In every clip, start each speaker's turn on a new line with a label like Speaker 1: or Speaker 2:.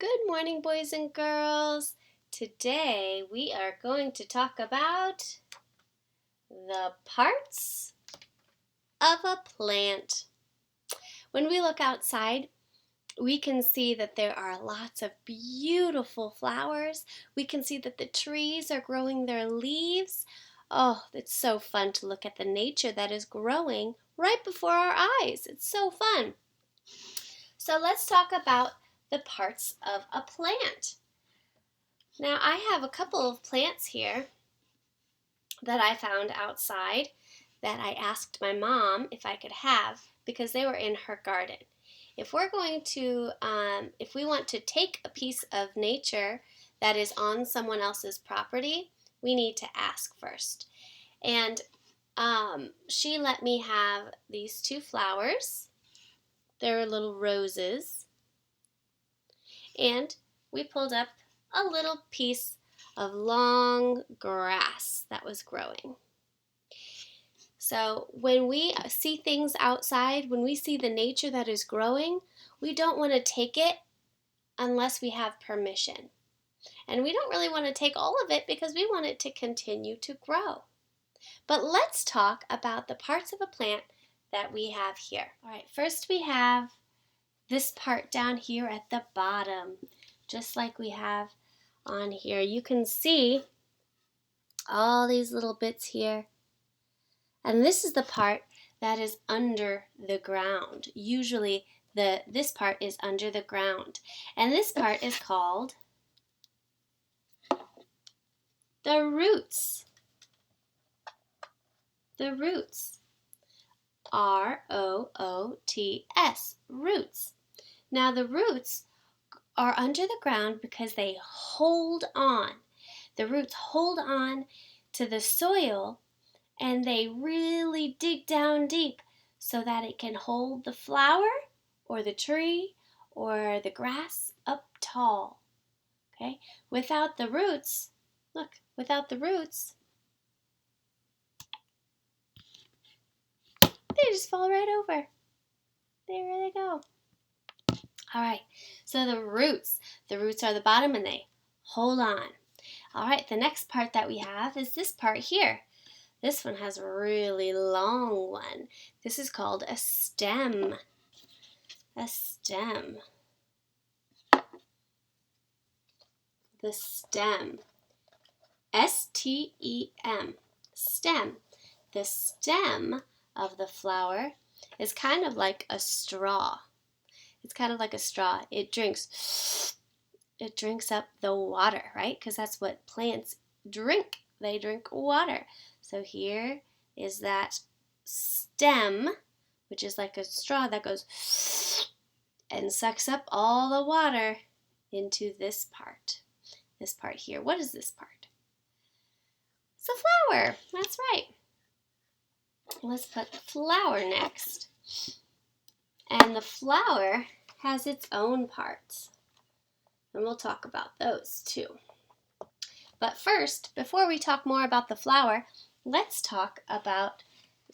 Speaker 1: Good morning, boys and girls. Today we are going to talk about the parts of a plant. When we look outside, we can see that there are lots of beautiful flowers. We can see that the trees are growing their leaves. Oh, it's so fun to look at the nature that is growing right before our eyes. It's so fun. So let's talk about the parts of a plant. Now I have a couple of plants here that I found outside that I asked my mom if I could have because they were in her garden. If we want to take a piece of nature that is on someone else's property, we need to ask first. And she let me have these two flowers. They're little roses. And we pulled up a little piece of long grass that was growing. So when we see things outside, when we see the nature that is growing, we don't want to take it unless we have permission. And we don't really want to take all of it because we want it to continue to grow. But let's talk about the parts of a plant that we have here. All right, first we have this part down here at the bottom, just like we have on here. You can see all these little bits here. And this is the part that is under the ground. Usually this part is under the ground. And this part is called the roots. The roots. R-O-O-T-S, roots. Now the roots are under the ground because they hold on. The roots hold on to the soil and they really dig down deep so that it can hold the flower or the tree or the grass up tall. Okay? Without the roots, look, without the roots, they just fall right over. There they go. All right, so the roots are the bottom and they hold on. All right, the next part that we have is this part here. This one has a really long one. This is called a stem. A stem. The stem. S-T-E-M. Stem. The stem of the flower is kind of like a straw. It's kind of like a straw. It drinks up the water, right? Because that's what plants drink. They drink water. So here is that stem, which is like a straw that goes and sucks up all the water into this part. This part here. What is this part? It's a flower. That's right. Let's put the flower next. And the flower has its own parts. And we'll talk about those too. But first, before we talk more about the flower, let's talk about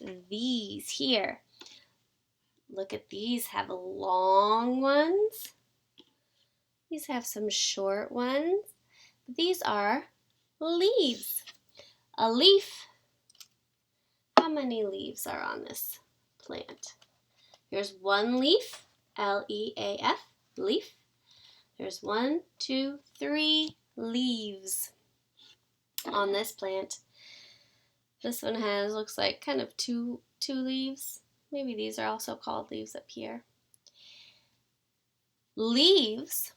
Speaker 1: these here. Look at these, have long ones. These have some short ones. These are leaves. A leaf. How many leaves are on this plant? Here's one leaf, L-E-A-F, leaf. There's 1, 2, 3 leaves on this plant. This one looks like kind of two leaves. Maybe these are also called leaves up here. Leaves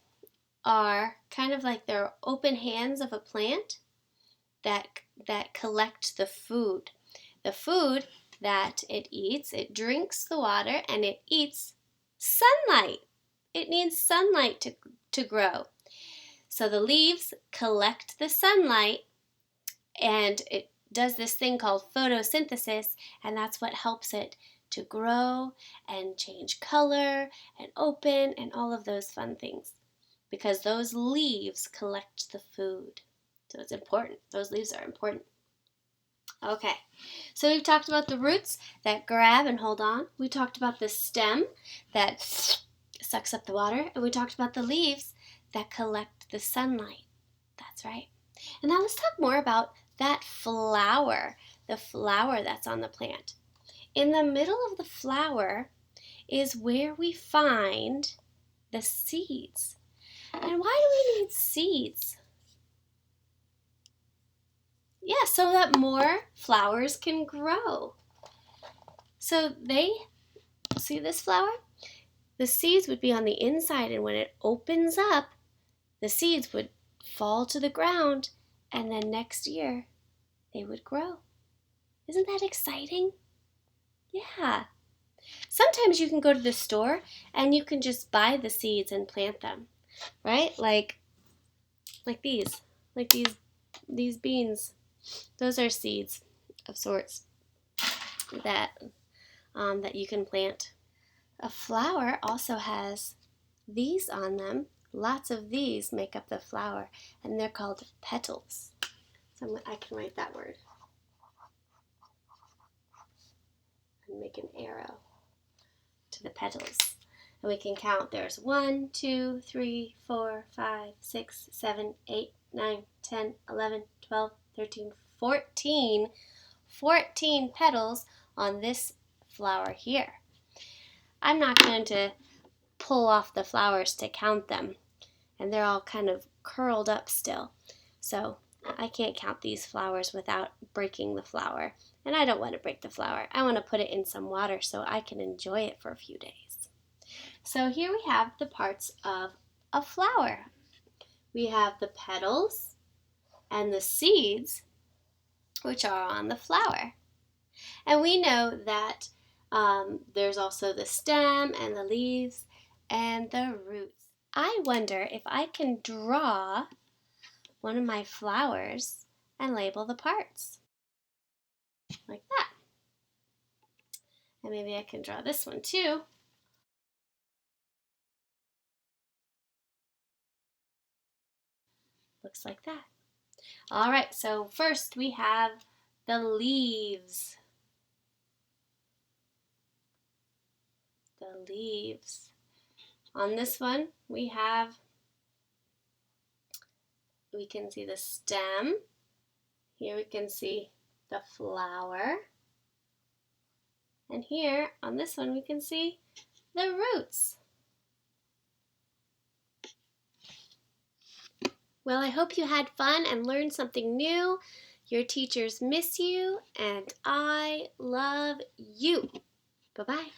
Speaker 1: are kind of like the open hands of a plant that collect the food. The food that it eats, it drinks the water and it eats sunlight. It needs sunlight to grow. So the leaves collect the sunlight and it does this thing called photosynthesis, and that's what helps it to grow and change color and open and all of those fun things because those leaves collect the food. So it's important. Those leaves are important. Okay, so we've talked about the roots that grab and hold on. We talked about the stem that sucks up the water, and we talked about the leaves that collect the sunlight. That's right. And now let's talk more about that flower, the flower that's on the plant. In the middle of the flower is where we find the seeds. And why do we need seeds? Yeah, so that more flowers can grow. So see this flower? The seeds would be on the inside, and when it opens up, the seeds would fall to the ground, and then next year they would grow. Isn't that exciting? Yeah. Sometimes you can go to the store and you can just buy the seeds and plant them, right? Like these beans. Those are seeds of sorts that you can plant. A flower also has these on them. Lots of these make up the flower, and they're called petals. So I can write that word and make an arrow to the petals. And we can count. There's 1, 2, 3, 4, 5, 6, 7, 8, 9, 10, 11, 12, 13, 14. 14 petals on this flower here. I'm not going to pull off the flowers to count them, and they're all kind of curled up still. So I can't count these flowers without breaking the flower. And I don't want to break the flower. I want to put it in some water so I can enjoy it for a few days. So here we have the parts of a flower. We have the petals and the seeds, which are on the flower. And we know that there's also the stem and the leaves and the roots. I wonder if I can draw one of my flowers and label the parts. Like that. And maybe I can draw this one too. Looks like that. All right, so first we have the leaves. The leaves. On this one, we can see the stem. Here we can see the flower. And here on this one, we can see the roots. Well, I hope you had fun and learned something new. Your teachers miss you, and I love you. Bye-bye.